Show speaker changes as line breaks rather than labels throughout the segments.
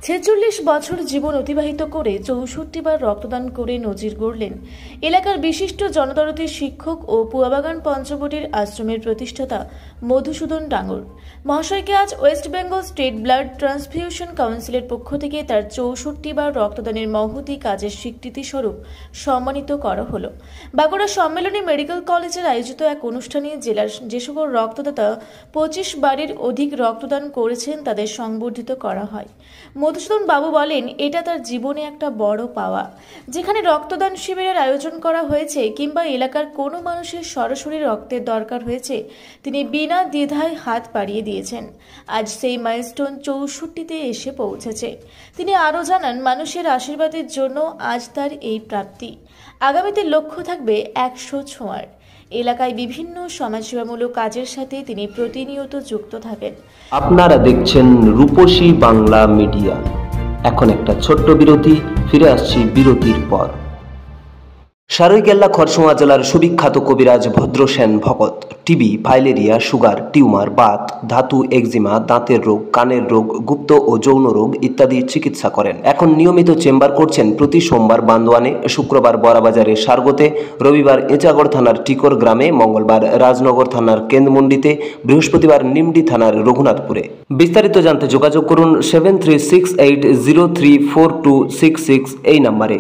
46 বছর জীবন অতিবাহিত করে 64 বার রক্তদান করে নজির গড়লেন এলাকার বিশিষ্ট জনদরদী শিক্ষক ও পুয়াবাগান পঞ্চবটির আশ্রমের প্রতিষ্ঠাতা মধুসূদন ডাঙ্গর মহাশয়কে আজ West Bengal state blood transfusion কাউন্সিলের পক্ষ থেকে তার 64 বার রক্তদানের মহতী কাজের স্বীকৃতি স্বরূপ সম্মানিত করা হলো। বাঁকুড়া সম্মেলনী মেডিকেল কলেজের আয়োজিত এক অনুষ্ঠানে জেলার যে সকল রক্তদাতা 25 বারের অধিক রক্তদান করেছেন তাদের সংবর্ধিত করা হয়। মধুসূদন বাবু বলেন, এটা তার জীবনে একটা বড় পাওয়া। যেখানে রক্তদান শিবিরের আয়োজন করা হয়েছে কিংবা এলাকার কোনো মানুষের সরাসরি রক্তের দরকার হয়েছে, তিনি বিনা দ্বিধায় হাত বাড়িয়ে দিয়েছেন। আজ সেই মাইলস্টোন 64তে এসে পৌঁছেছে। তিনি আরও জানান, মানুষের আশীর্বাদের জন্য আজ তার এই প্রাপ্তি। আগামীতে লক্ষ্য থাকবে 100 ছোঁয়ার। এলাকায় বিভিন্ন সমাজসেবামূলক কাজের সাথে তিনি প্রতিনিয়ত যুক্ত থাকেন।
আপনারা দেখছেন রূপসী বাংলা মিডিয়া। এখন একটা ছোট্ট বিরতি, ফিরে আসছি বিরতির পর। সারৈকেল্লা খরসোয়া জেলার সুবিখ্যাত কবিরাজ ভদ্রসেন ভকত TB, filaria, sugar, tumour, Baat, ধাতু, একজিমা, দাঁতের রোগ, কানের রোগ, গুপ্ত ও যৌন রোগ ইত্যাদি চিকিৎসা করেন। এখন নিয়মিত চেম্বার করছেন প্রতি সোমবার বান্দোয়ানে, শুক্রবার বড়াবাজারে সারগোতে, রবিবার এঁচাগড় থানার টিকর গ্রামে, মঙ্গলবার রাজনগর থানার কেন্দ্রমন্ডিতে, বৃহস্পতিবার নিমডি থানার রঘুনাথপুরে। বিস্তারিত জানতে যোগাযোগ করুন 7368034266 এই নম্বরে।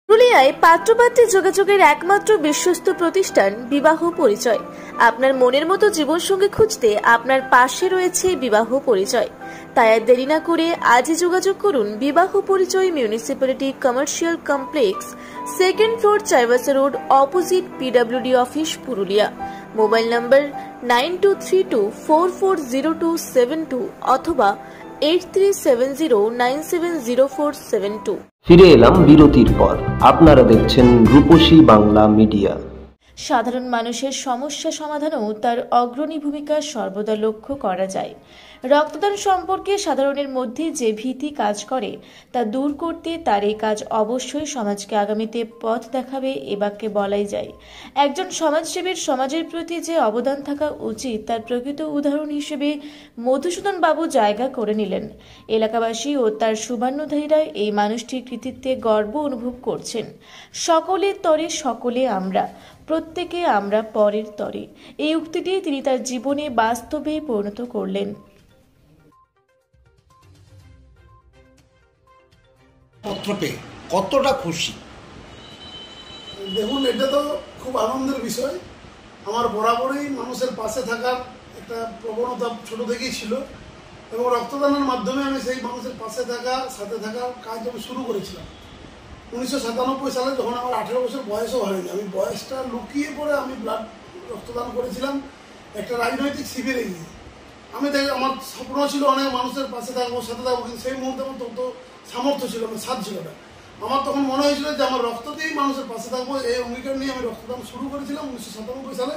পুরুলিয়ায় পাত্রপাত্রী যোগাযোগের একমাত্র বিশ্বস্ত প্রতিষ্ঠান বিবাহ পরিচয়। আপনার মনের মতো জীবনসঙ্গী খুঁজতে আপনার পাশে রয়েছে বিবাহ পরিচয়। তাই আর দেরি না করে আজই যোগাযোগ করুন বিবাহ পরিচয় municipality commercial complex, 2nd floor, Chaibasa road, opposite PWD office, Purulia. Mobile নম্বর 9232440272 অথবা 8370970472।
ফিরে এলাম বিরতির পর। আপনারা দেখছেন রূপসী বাংলা মিডিয়া।
সাধারণ মানুষের সমস্যা সমাধানেও তার অগ্রণী ভূমিকা সর্বদা লক্ষ্য করা যায়। রক্তদান সম্পর্কে সাধারণের মধ্যে যে ভীতি কাজ করে তা দূর করতে তার এই কাজ অবশ্যই সমাজকে আগামীতে পথ দেখাবে, এ বাক্যে বলাই যায়। একজন সমাজসেবীর সমাজের প্রতি যে অবদান থাকা উচিত তার প্রকৃত উদাহরণ হিসেবে মধুসূদন বাবু জায়গা করে নিলেন। এলাকাবাসী ও তার শুভান্যধারীরা এই মানুষটির কৃতিত্বে গর্ব অনুভব করছেন। সকলের তরে সকলে আমরা, প্রত্যেকে আমরা পরের তরে, এই উক্তিটি তিনি তার জীবনে বাস্তবে পরিণত করলেন।
পত্র পেয়ে কতটা খুশি
দেখুন, এটা তো খুব আনন্দের বিষয়। আমার বরাবরই মানুষের পাশে থাকার একটা প্রবণতা ছোট থেকেই ছিল এবং রক্তদানের মাধ্যমে আমি সেই মানুষের পাশে থাকার সাথে থাকার কাজ আমি শুরু করেছিলাম 1997 সালে, যখন আমার 18 বছর বয়সও হয়নি। আমি বয়সটা লুকিয়ে পড়ে আমি ব্লাড রক্তদান করেছিলাম একটা রাজনৈতিক শিবিরে গিয়ে। আমি আমার স্বপ্ন ছিল অনেক মানুষের পাশে থাকবো, সাথে থাকবো, কিন্তু সেই মুহূর্তে আমার তত সামর্থ্য ছিল না, সাথ ছিল না। আমার তখন মনে হয়েছিল যে আমার রক্ত দিয়েই মানুষের পাশে থাকবো। এই অঙ্গীকার নিয়ে আমি রক্তদান শুরু করেছিলাম 1997 সালে।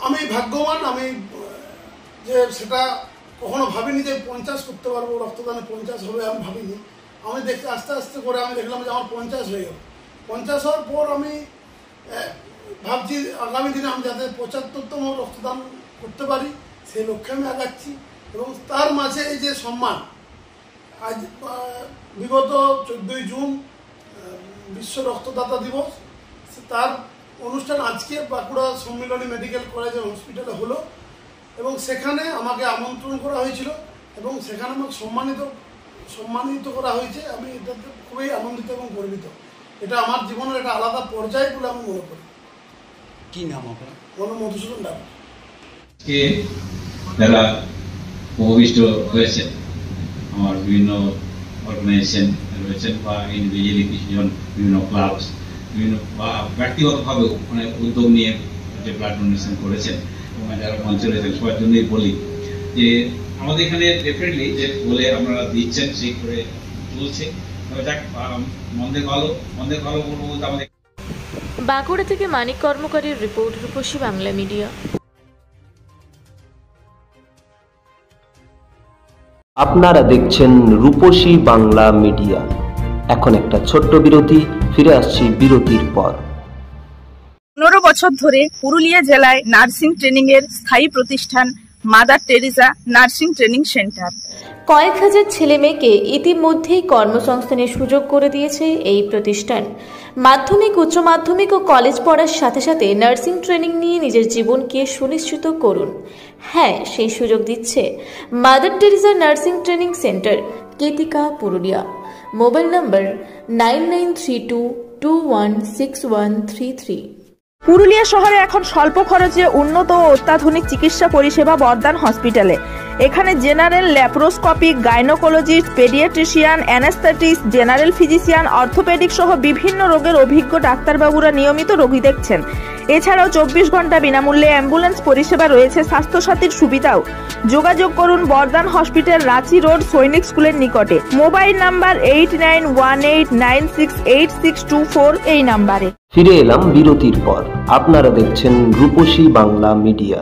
আমি ভাগ্যবান, আমি যে সেটা কখনো ভাবিনি যে 50 করতে পারবো, রক্তদানে 50 হবে আমি ভাবিনি। আমি দেখতে আস্তে আস্তে করে আমি দেখলাম যে আমার 50 হয়ে গেল। 50 হওয়ার পর আমি ভাবছি আগামী দিনে আমি যাতে 75তম রক্তদান করতে পারি সেই লক্ষ্যে আমি আগাচ্ছি। এবং তার মাঝে এই যে সম্মান, আজ বিগত 14ই জুন বিশ্ব রক্তদাতা দিবস, তার অনুষ্ঠান আজকে বাঁকুড়া সম্মেলনী মেডিকেল কলেজ হসপিটালে হলো এবং সেখানে আমাকে আমন্ত্রণ করা হয়েছিল এবং সেখানে আমাকে সম্মানিত করা হয়েছে। আমি এটাতে খুবই আনন্দিত এবং গর্বিত। এটা আমার জীবনের একটা আলাদা পর্যায় বলে আমি মনে করি।
কি নাম আপনার?
মধুসূদন ডাঙ্গর।
যারা উপবিষ্ট হয়েছেন, আমার বিভিন্ন অর্গানাইজেশন রয়েছেন বা ইন্ডিভিজুয়ালি কিছুজন বিভিন্ন ক্লাবস, বিভিন্ন বা ব্যক্তিগতভাবেও অনেক উদ্যোগ নিয়ে যে ব্লাড ডোনেশন করেছেন এবং যারা মঞ্চে রয়েছেন সবার জন্যই বলি যে আমাদের এখানে ডেফিনেটলি যে বলে আপনারা দিচ্ছেন সেই করে চলছে। যাক, মন্দের ভালো বলবো বলতে আমাদের।
বাঁকুড়া থেকে মানিক কর্মকারীর রিপোর্ট, রূপসী বাংলা মিডিয়া।
আপনারা দেখছেন রূপসী বাংলা মিডিয়া। এখন একটা ছোট্ট বিরতি, ফিরে আসছি বিরতির পর।
15 বছর ধরে পুরুলিয়া জেলায় নার্সিং ট্রেনিং এর স্থায়ী প্রতিষ্ঠান mother Teresa nursing training centre.
কয়েক হাজার ছেলে মেয়েকে ইতিমধ্যেই কর্মসংস্থানের সুযোগ করে দিয়েছে এই প্রতিষ্ঠান। মাধ্যমিক, উচ্চ মাধ্যমিক ও কলেজ পড়ার সাথে সাথে নার্সিং ট্রেনিং নিয়ে নিজের জীবনকে সুনিশ্চিত করুন। হ্যাঁ, সেই সুযোগ দিচ্ছে Mother Teresa nursing training centre, Ketika, Purulia. Mobile number 9932216133।
Purulia শহরে এখন স্বল্প খরচে উন্নত ও অত্যাধুনিক চিকিৎসা পরিষেবা বর্ধমান হসপিটালে। এখানে general, laparoscopic, gynaecologist, paediatrician, anaesthetist, general physician, orthopaedic সহ বিভিন্ন রোগের অভিজ্ঞ ডাক্তারবাবুরা নিয়মিত রোগী দেখছেন। এছাড়াও 24 ঘন্টা বিনামূল্যে অ্যাম্বুলেন্স পরিষেবা রয়েছে, স্বাস্থ্যসাথীর সুবিধাও। যোগাযোগ করুন বর্ধমান হসপিটাল, রাঁচি রোড, সৈনিক স্কুলের নিকটে। মোবাইল নাম্বার 8918968624 এই নাম্বারে।
ফিরে এলাম বিরতির পর। আপনারা দেখছেন রূপসী বাংলা মিডিয়া।